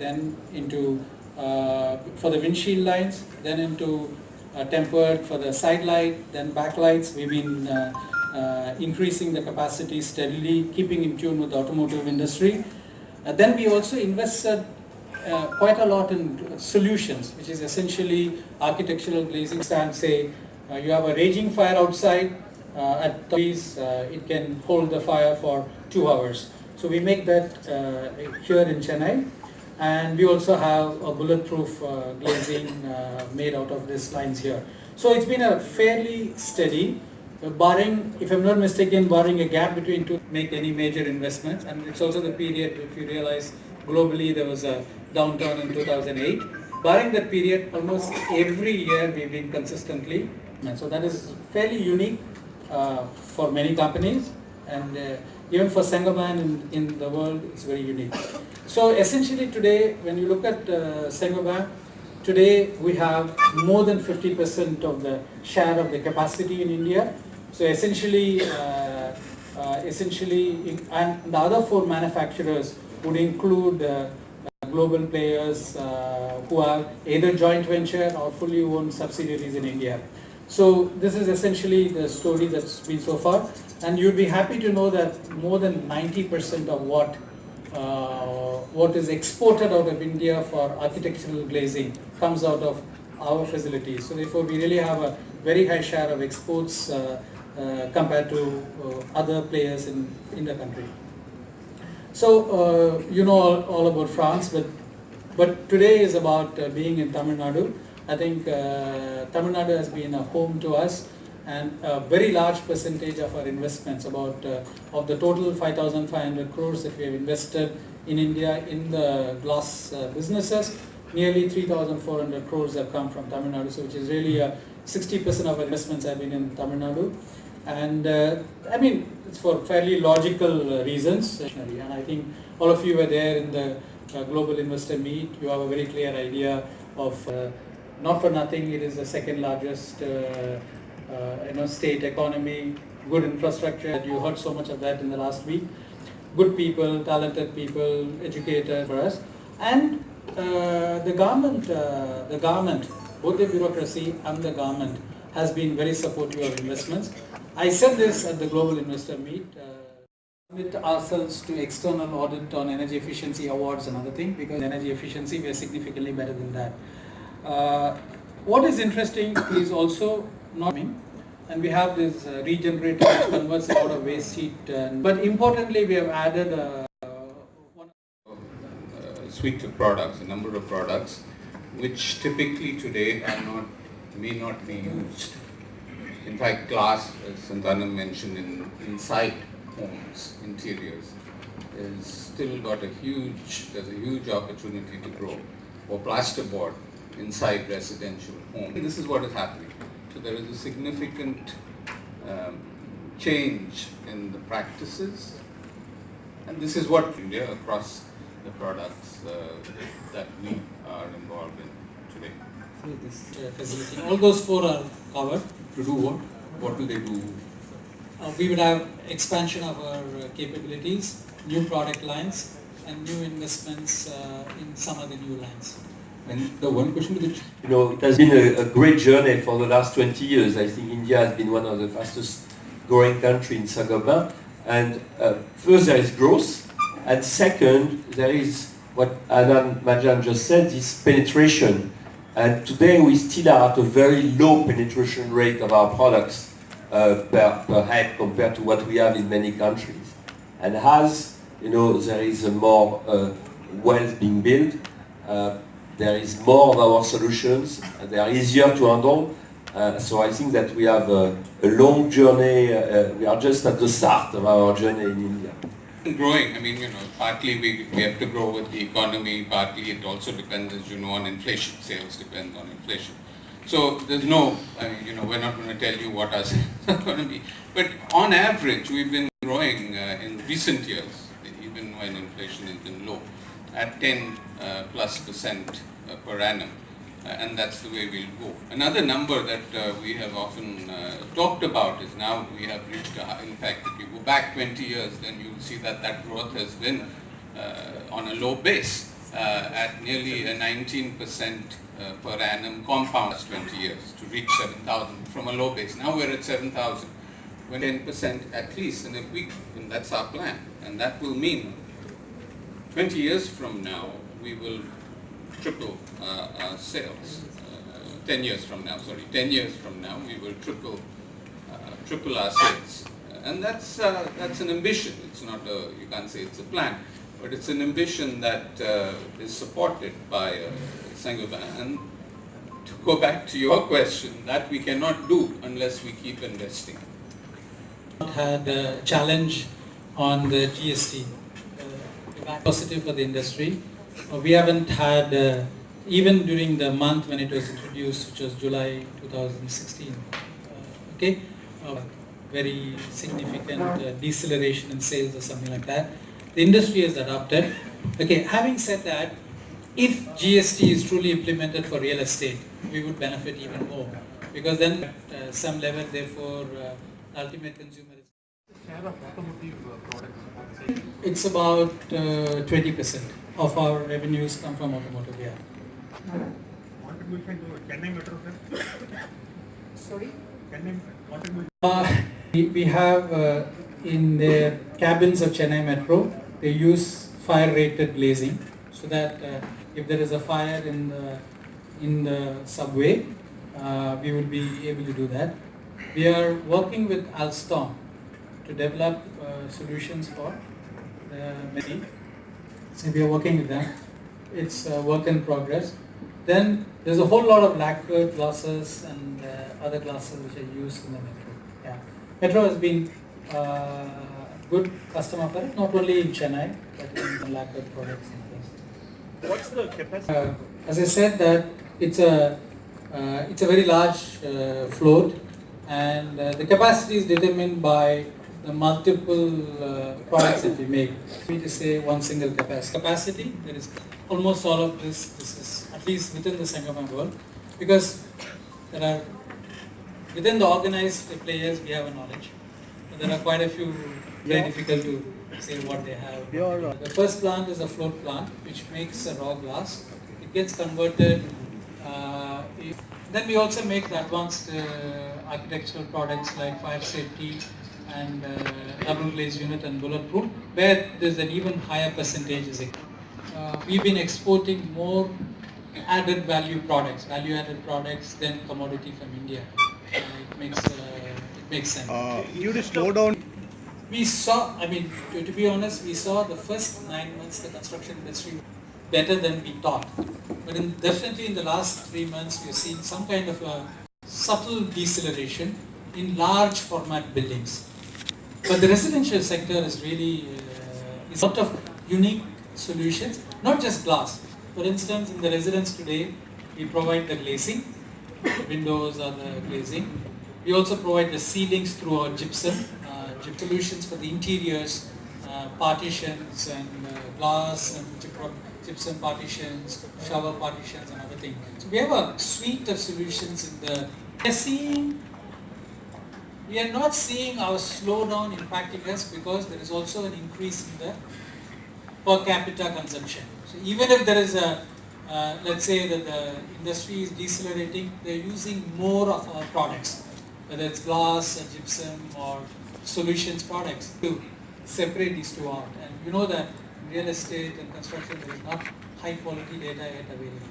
then into for the windshield lines, then into tempered for the side light, then backlights. We've been increasing the capacity steadily, keeping in tune with the automotive industry. Then we also invested quite a lot in solutions, which is essentially architectural glazing. Stand, say you have a raging fire outside at trees, it can hold the fire for 2 hours. So we make that here in Chennai, and we also have a bulletproof glazing made out of these lines here. So it's been a fairly steady, barring, if I'm not mistaken, barring a gap between two, make any major investments. And it's also the period, if you realize, globally there was a downturn in 2008. Barring that period, almost every year we've been consistently, and so that is fairly unique for many companies, and even for Saint-Gobain in the world, it's very unique. So essentially today, when you look at Saint-Gobain, today we have more than 50% of the share of the capacity in India. So essentially, and the other 4 manufacturers would include global players who are either joint venture or fully owned subsidiaries in India. So this is essentially the story that's been so far, and you'd be happy to know that more than 90% of what is exported out of India for architectural glazing comes out of our facilities. So therefore we really have a very high share of exports compared to other players in the country. So you know all about France, but today is about being in Tamil Nadu. I think Tamil Nadu has been a home to us, and a very large percentage of our investments, about of the total 5,500 crores that we have invested in India in the glass businesses, nearly 3,400 crores have come from Tamil Nadu, so which is really 60% of our investments have been in Tamil Nadu. And I mean, it's for fairly logical reasons, and I think all of you were there in the Global Investor Meet. You have a very clear idea of, not for nothing, it is the second largest state economy, good infrastructure. You heard so much of that in the last week. Good people, talented people, educated for us, and the government, both the bureaucracy and the government has been very supportive of investments. I said this at the Global Investor Meet. Commit ourselves to external audit on energy efficiency awards and other things, because energy efficiency we are significantly better than that. What is interesting is also not, and we have this regenerator which converts a lot of waste heat. But importantly, we have added a suite of products, a number of products, which typically today may not be used. In fact, glass, as Lantana mentioned, inside homes, interiors, is still got there's a huge opportunity to grow. Or plasterboard inside residential homes. This is what is happening. So there is a significant change in the practices, and this is what India across the products that we are involved in today. This facility, all those 4 are covered. To do what? What will they do? We would have expansion of our capabilities, new product lines, and new investments in some of the new lines. And the one question which it has been a great journey for the last 20 years. I think India has been one of the fastest growing countries in Saint-Gobain. And first there is growth, and second there is what Anand Majan just said, this penetration. And today we still are at a very low penetration rate of our products per head compared to what we have in many countries. And as there is a more wealth being built, there is more of our solutions, they are easier to handle. So I think that we have a long journey, we are just at the start of our journey in India. Growing, partly we have to grow with the economy, partly it also depends, as you know, on inflation. Sales depend on inflation. So there's no, we're not going to tell you what our sales are going to be. But on average, we've been growing in recent years, even when inflation has been low, at 10+% per annum. And that's the way we'll go. Another number that we have often talked about is now we have reached in fact, if you go back 20 years, then you'll see that growth has been on a low base. at nearly a 19% per annum compound 20 years to reach 7,000 from a low base. Now we're at 7,000. We're 10% at least, and that's our plan. And that will mean 20 years from now, we will triple our sales. 10 years from now, we will triple our sales. And that's an ambition. It's not you can't say it's a plan, but it's an ambition that is supported by Saint-Gobain. And to go back to your question, that we cannot do unless we keep investing. Had a challenge on the GST, positive for the industry. We haven't had, even during the month when it was introduced, which was July 2016, very significant deceleration in sales or something like that. The industry has adopted. Okay, having said that, if GST is truly implemented for real estate, we would benefit even more, because then at some level, therefore, ultimate consumer is. Share of automotive products. It's about 20% of our revenues come from automotive. Yeah. Contribution to Chennai Metro, sir? Sorry? Chennai contribution. We have in their cabins of Chennai Metro, they use fire-rated glazing, so that if there is a fire in the subway, we will be able to do that. We are working with Alstom to develop solutions for many. So we are working with them. It's a work in progress. Then there's a whole lot of lacquered glasses and other glasses which are used in the metro. Yeah. Metro has been good customer for it, not only in Chennai, but in lacquered products and things. What's the capacity? As I said, that it's a very large float, and the capacity is determined by the multiple products that we make. We just say one single capacity. There is almost all of this is at least within the Saint-Gobain world, because there are within the organized players we have a knowledge. But there are quite a few very difficult to say what they have. The first plant is a float plant which makes a raw glass. It gets converted. Then we also make the advanced architectural products like fire safety and double glaze unit and bulletproof, where there's an even higher percentage. We've been exporting more added value products, value-added products than commodity from India. It makes sense. You to slow down. We saw, to be honest, we saw the first 9 months the construction industry better than we thought. But definitely in the last 3 months, we have seen some kind of a subtle deceleration in large format buildings. But the residential sector is really is a lot of unique solutions, not just glass. For instance, in the residence today, we provide the glazing, windows are the glazing. We also provide the ceilings through our gypsum solutions for the interiors, partitions and glass and gypsum partitions, shower partitions and everything. So we have a suite of solutions in the. We are not seeing our slowdown impacting us, because there is also an increase in the per capita consumption. So even if there is a, let's say that the industry is decelerating, they are using more of our products, whether it's glass or gypsum or solutions products, to separate these two out. And you know that in real estate and construction there is not high quality data yet available.